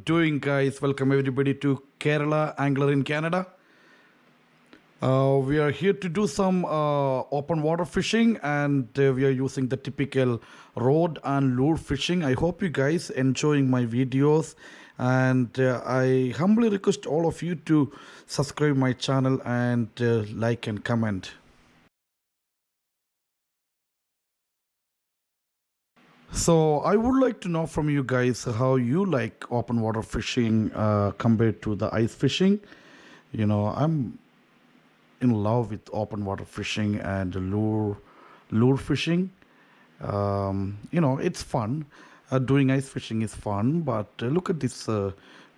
doing, guys? Welcome everybody to Kerala Angler in Canada. We are here to do some open water fishing, and we are using the typical rod and lure fishing. I hope you guys enjoying my videos, and I humbly request all of you to subscribe my channel and like and comment. So I would like to know from you guys how you like open water fishing compared to the ice fishing. I'm in love with open water fishing and lure fishing. It's fun. Doing ice fishing is fun, but look at this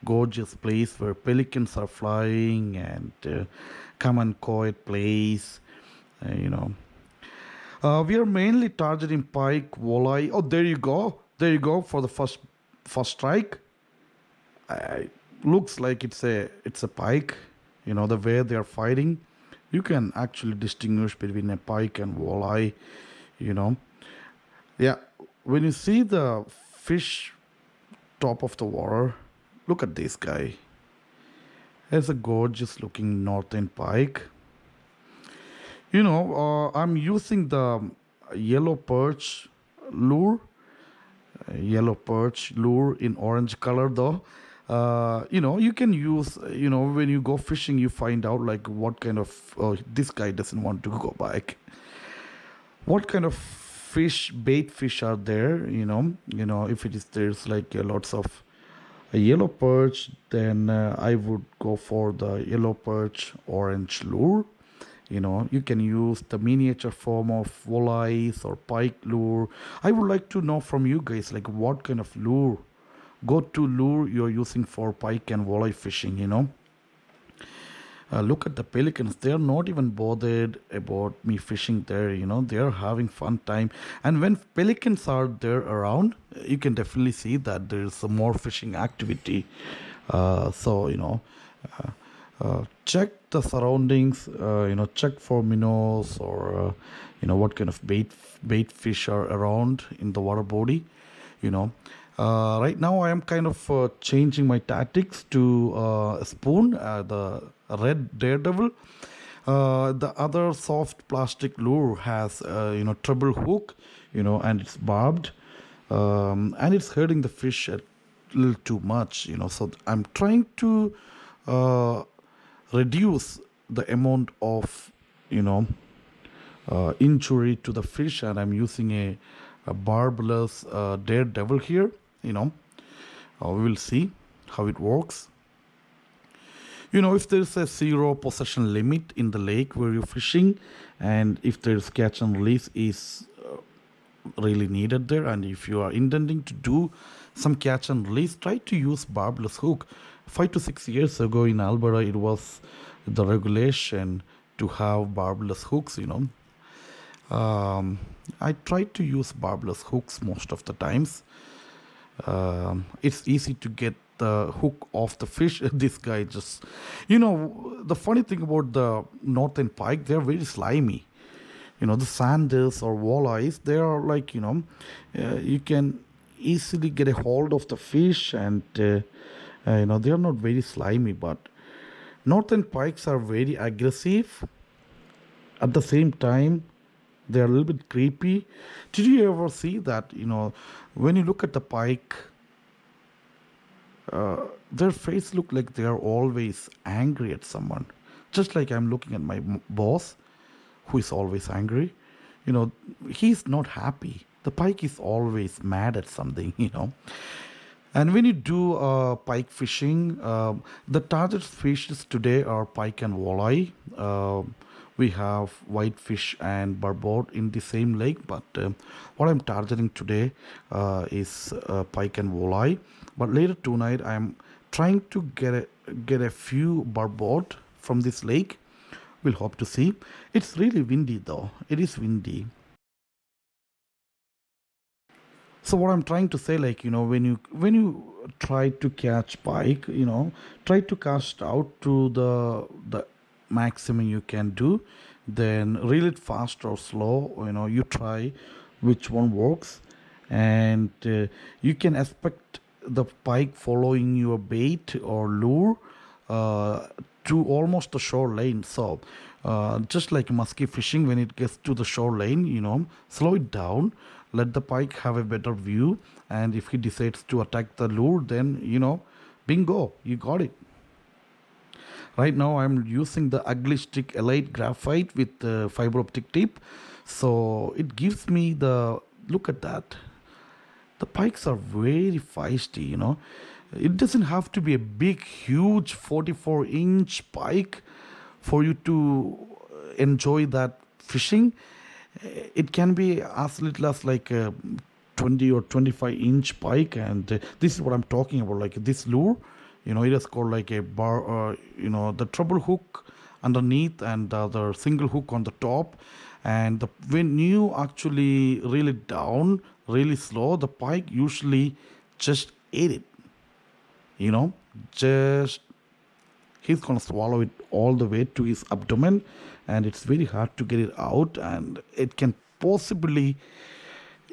gorgeous place where pelicans are flying and come and quiet place. Uh, you know, we are mainly targeting pike, walleye. Oh, there you go. There you go for the first strike. I, looks like it's a pike. The way they are fighting, you can actually distinguish between a pike and walleye. You know, yeah. When you see the fish top of the water, look at this guy. It's a gorgeous looking northern pike. I'm using the yellow perch lure, yellow perch lure in orange color though. You can use, when you go fishing, you find out like what kind of, this guy doesn't want to go back. What kind of bait fish are there, if there's like lots of a yellow perch, then I would go for the yellow perch orange lure. You can use the miniature form of walleyes or pike lure. I would like to know from you guys like what kind of go-to lure you're using for pike and walleye fishing. Look at the pelicans. They are not even bothered about me fishing there. They are having fun time. And when pelicans are there around, you can definitely see that there's some more fishing activity. Check the surroundings. Check for minnows or what kind of bait fish are around in the water body. Right now I am kind of changing my tactics to a spoon, the red daredevil. The other soft plastic lure has treble hook, and it's barbed, and it's hurting the fish a little too much. So I'm trying to reduce the amount of injury to the fish, and I'm using a barbless daredevil here. We will see how it works. If there's a zero possession limit in the lake where you're fishing, and if there's catch and release is really needed there, and if you are intending to do some catch and release, try to use barbless hook. 5 to 6 years ago in Alberta, it was the regulation to have barbless hooks. I try to use barbless hooks most of the times. It's easy to get the hook off the fish. This guy just, the funny thing about the northern pike, they're very slimy. The sanders or walleyes, they are like, you can easily get a hold of the fish, and they are not very slimy. But northern pikes are very aggressive. At the same time, they are a little bit creepy. Did you ever see that, when you look at the pike, their face look like they are always angry at someone. Just like I'm looking at my boss, who is always angry. He's not happy. The pike is always mad at something. And when you do pike fishing, the target fishes today are pike and walleye. We have whitefish and barbot in the same lake, but what I'm targeting today is pike and walleye. But later tonight, I'm trying to get a few barbot from this lake. We'll hope to see. It's really windy though. It is windy. So what I'm trying to say, like, when you try to catch pike, try to cast out to the maximum you can do, then reel it fast or slow. You try which one works, and you can expect the pike following your bait or lure uh, to almost the shoreline. So, just like musky fishing, when it gets to the shoreline, slow it down, let the pike have a better view, and if he decides to attack the lure, then bingo, you got it. Right now, I'm using the ugly stick elite graphite with the fiber optic tip, so it gives me the look at that. The pikes are very feisty, It doesn't have to be a big, huge 44-inch pike for you to enjoy that fishing. It can be as little as like a 20 or 25-inch pike, and this is what I'm talking about. Like this lure, it is called like a bar, the treble hook underneath and the other single hook on the top. And when you actually reel it down really slow, the pike usually just ate it, you know, just he's gonna swallow it all the way to his abdomen, and it's very hard to get it out, and it can possibly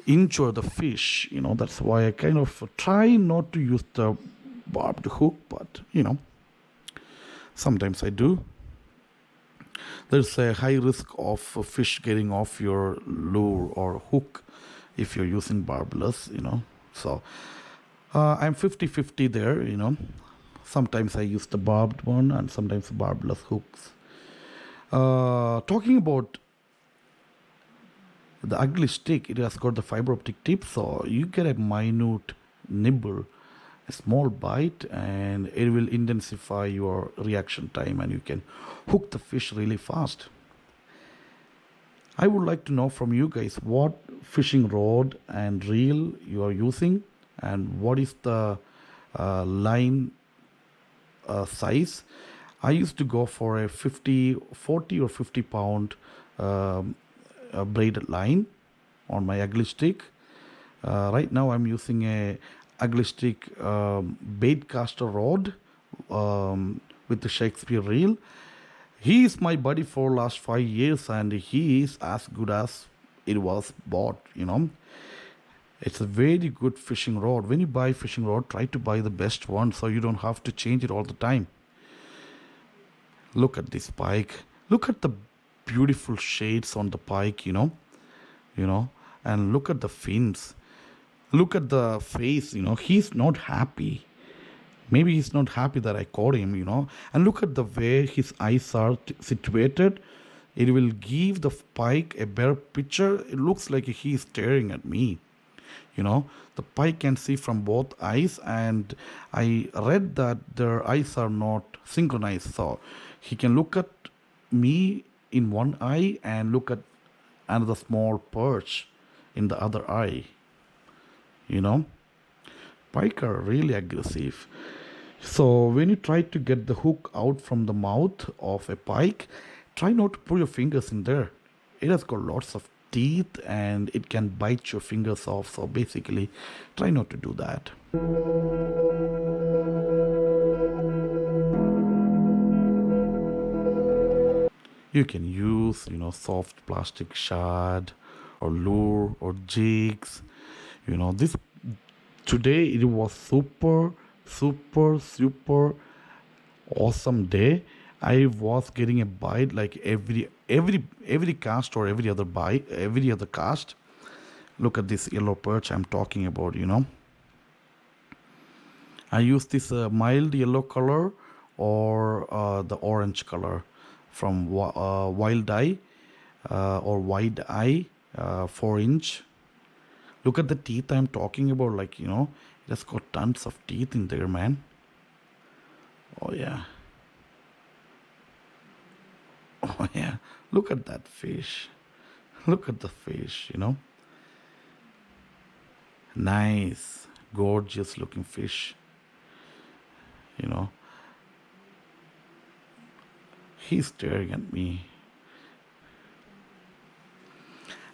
injure the fish. That's why I kind of try not to use the barbed hook, but sometimes I do. There's a high risk of a fish getting off your lure or hook if you're using barbless. So I'm 50-50 there. Sometimes I use the barbed one and sometimes barbless hooks. Talking about the ugly stick, it has got the fiber optic tip, so you get a minute nibble, a small bite, and it will intensify your reaction time, and you can hook the fish really fast. I would like to know from you guys what fishing rod and reel you are using, and what is the line size. I used to go for a 40 or 50 pound braided line on my ugly stick. Right now I'm using a ugly stick bait caster rod with the Shakespeare reel. He is my buddy for last 5 years, and he is as good as it was bought. It's a very good fishing rod. When you buy fishing rod, try to buy the best one so you don't have to change it all the time. Look at this pike. Look at the beautiful shades on the pike, and look at the fins. Look at the face, he's not happy. Maybe he's not happy that I caught him. And look at the way his eyes are situated. It will give the pike a better picture. It looks like he's staring at me. The pike can see from both eyes, and I read that their eyes are not synchronized. So he can look at me in one eye and look at another small perch in the other eye. you know Pike are really aggressive. So when you try to get the hook out from the mouth of a pike, try not to put your fingers in there. It has got lots of teeth and it can bite your fingers off. So basically, try not to do that. You can use, soft plastic shad or lure or jigs. This today it was super awesome day. I was getting a bite like every cast or every other bite, every other cast. Look at this yellow perch I'm talking about. I use this mild yellow color or the orange color from Wild Eye or Wide Eye 4-inch. Look at the teeth I'm talking about. It has got tons of teeth in there, man. Oh, yeah. Oh, yeah. Look at that fish. Look at the fish. Nice, gorgeous looking fish. You know, he's staring at me.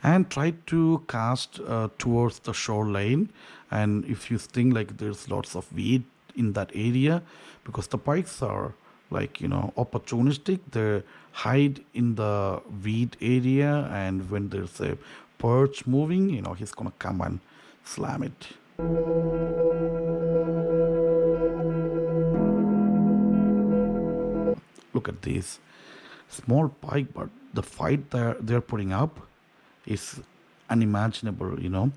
And try to cast towards the shoreline. And if you think like there's lots of weed in that area, because the pikes are opportunistic, they hide in the weed area, and when there's a perch moving, he's gonna come and slam it. Look at this small pike, but the fight they're putting up is unimaginable. It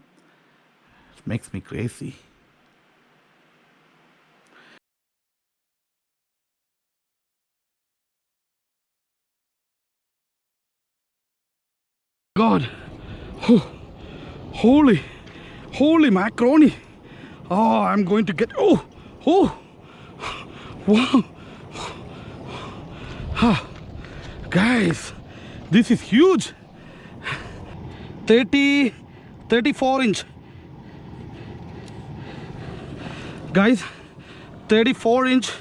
makes me crazy. God, oh, holy, holy macaroni! Oh, I'm going to get. Oh, oh, wow! Ah, guys, this is huge. 30, 34 inch, guys. 34 inch,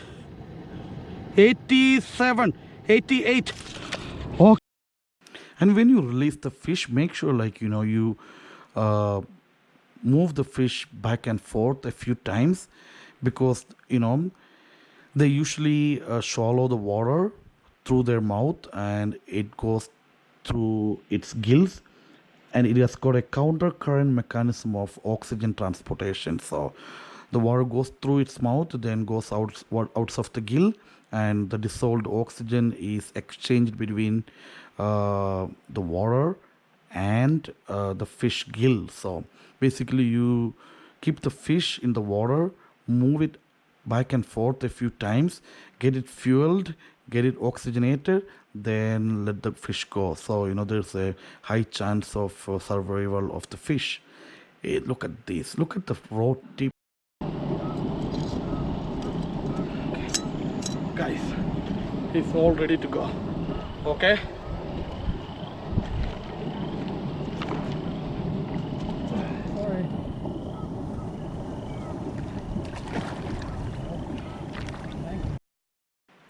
87, 88. Oh, and when you release the fish, make sure you uh, move the fish back and forth a few times, because they usually swallow the water through their mouth and it goes through its gills, and it has got a counter current mechanism of oxygen transportation. So the water goes through its mouth, then goes out of the gill, and the dissolved oxygen is exchanged between the water and the fish gill. So basically, you keep the fish in the water, move it back and forth a few times, get it fueled, get it oxygenated, then let the fish go. So there's a high chance of survival of the fish. Look at this. Look at the raw tip, guys. It's all ready to go. Okay.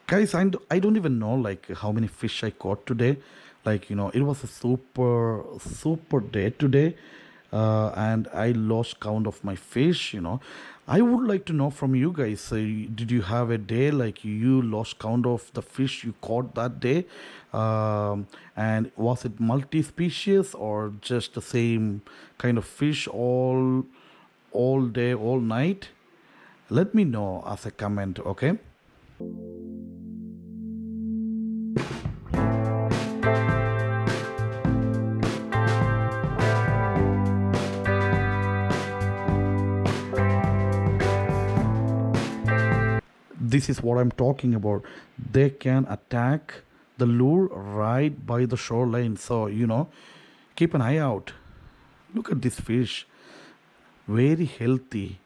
Guys, I don't even know how many fish I caught today. It was a super day today, and I lost count of my fish. I would like to know from you guys, did you have a day like you lost count of the fish you caught that day? And was it multi-species or just the same kind of fish all day, all night? Let me know as a comment, okay? This is what I'm talking about. They can attack the lure right by the shoreline. So, keep an eye out. Look at this fish. Very healthy.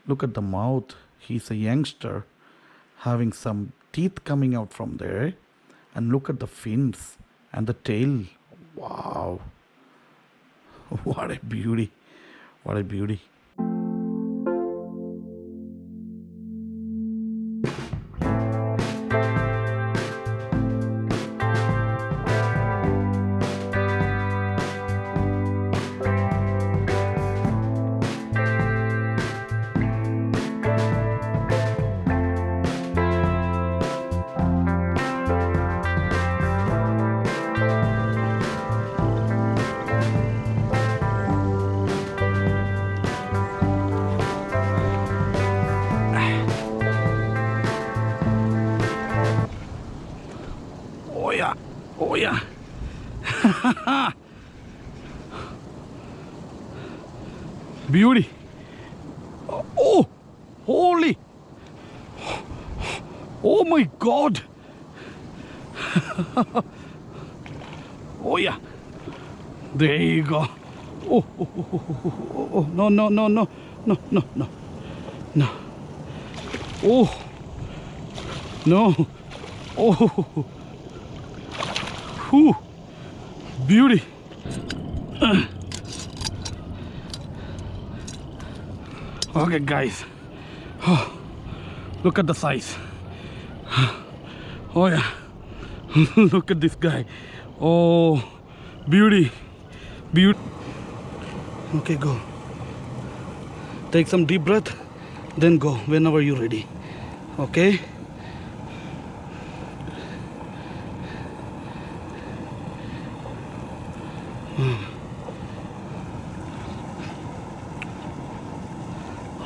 Look at the mouth. He's a youngster having some teeth coming out from there. And look at the fins and the tail. Wow. What a beauty. What a beauty. Oh yeah. Oh yeah. Beauty. Oh, holy. Oh my God. Oh yeah. There you go. Oh, oh, oh, oh, oh, oh, oh. No, no, no, no, no, no, no, no. Oh, no. Oh, whew. Beauty. Okay, guys. Oh, look at the size. Oh yeah. Look at this guy. Oh, beauty. Beauty. Okay, go. Take some deep breath, then go whenever you're ready. Okay?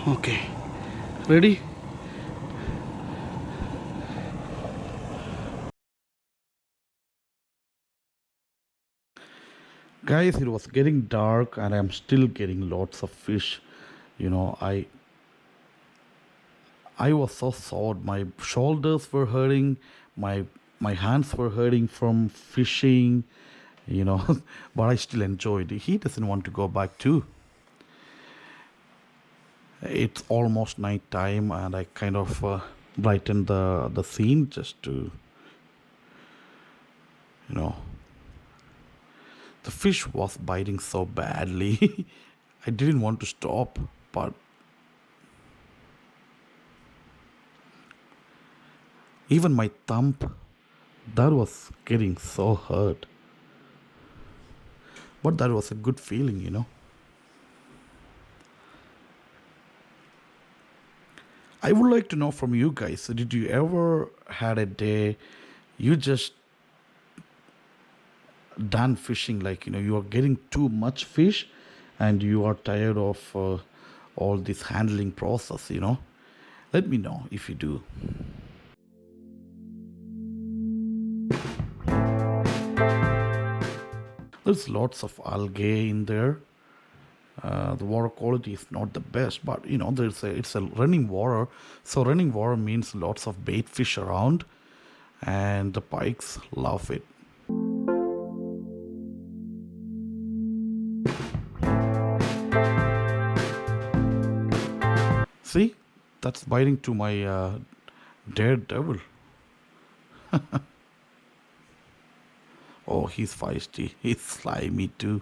Okay. Ready? Guys, it was getting dark and I'm still getting lots of fish. You know, I was so sore. My shoulders were hurting, my my hands were hurting from fishing, you know, but I still enjoyed it. He doesn't want to go back too. It's almost night time and I kind of brightened the scene just to, you know, the fish was biting so badly. I didn't want to stop, but even my thumb, that was getting so hurt. But that was a good feeling, you know. I would like to know from you guys, did you ever had a day you just done fishing, like, you know, you are getting too much fish and you are tired of all this handling process, you know? Let me know if you do. There's lots of algae in there. The water quality is not the best, but you know, it's a running water, so running water means lots of bait fish around, and the pikes love it. See, that's biting to my daredevil. Oh, he's feisty. He's slimy too.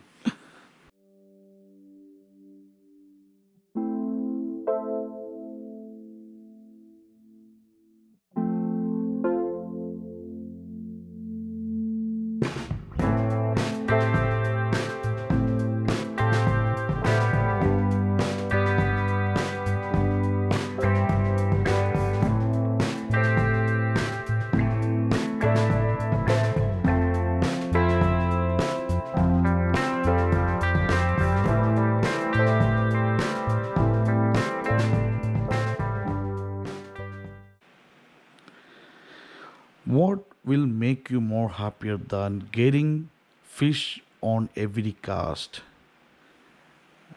What will make you more happier than getting fish on every cast?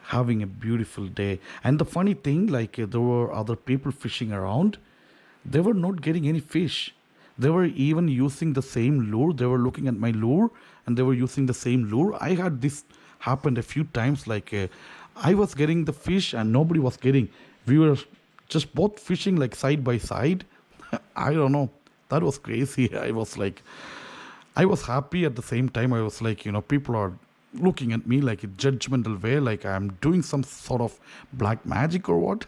Having a beautiful day. And the funny thing, like there were other people fishing around, they were not getting any fish. They were even using the same lure. They were looking at my lure and they were using the same lure. I had this happened a few times. Like I was getting the fish and nobody was getting. We were just both fishing like side by side. I don't know. That was crazy. I was like, I was happy at the same time. I was like, you know, people are looking at me like a judgmental way, like I'm doing some sort of black magic or what.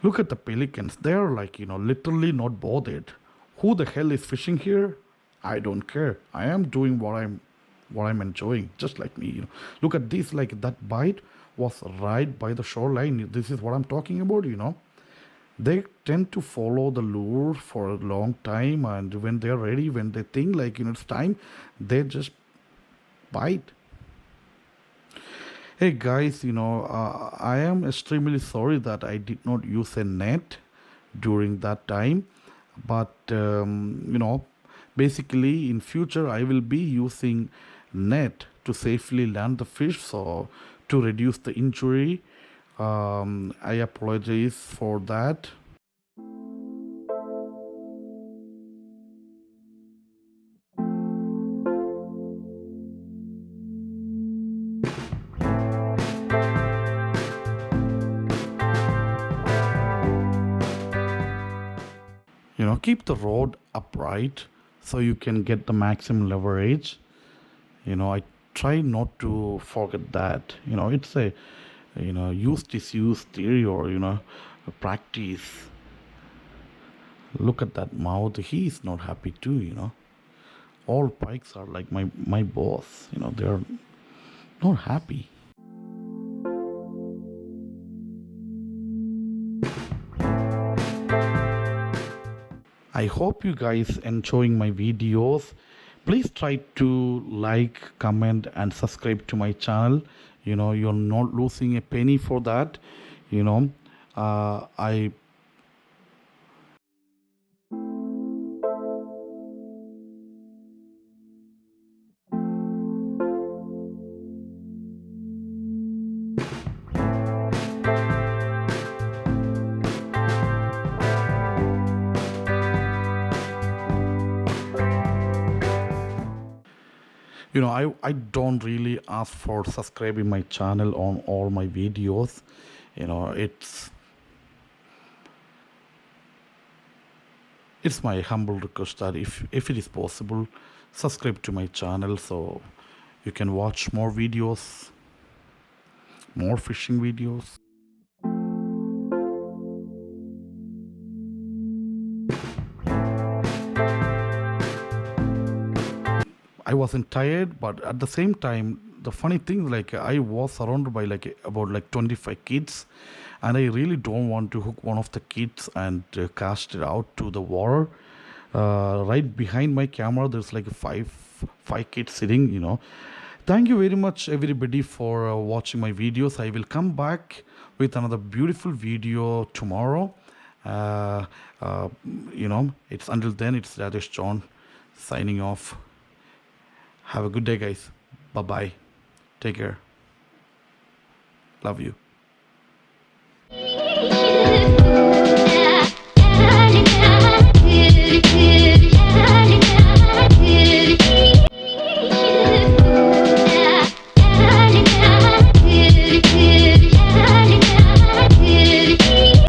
Look at the pelicans. They're like, you know, literally not bothered. Who the hell is fishing here? I don't care. I am doing what I'm enjoying, just like me, you know. Look at this, like that bite was right by the shoreline. This is what I'm talking about, you know. They tend to follow the lure for a long time, and when they're ready, when they think like, you know, it's time, they just bite. Hey guys, you know, I am extremely sorry that I did not use a net during that time, but you know, basically in future I will be using net to safely land the fish, so to reduce the injury. I apologize for that. You know, keep the rod upright so you can get the maximum leverage. You know, I try not to forget that. You know, it's a, you know, use disuse theory, or you know, practice. Look at that mouth, he is not happy too, you know. All pikes are like my boss, you know, they're not happy. I hope you guys enjoying my videos. Please try to like, comment and subscribe to my channel. You know, you're not losing a penny for that. You know, I I don't really ask for subscribing my channel on all my videos. It's my humble request that if it is possible, subscribe to my channel so you can watch more videos, more fishing videos. I wasn't tired, but at the same time, the funny thing, like I was surrounded by like about like 25 kids, and I really don't want to hook one of the kids and cast it out to the water. Right behind my camera, there's like five kids sitting. Thank you very much, everybody, for watching my videos. I will come back with another beautiful video tomorrow. Uh, uh, it's until then, it's Rajesh John signing off. Have a good day, guys. Bye bye. Take care. Love you.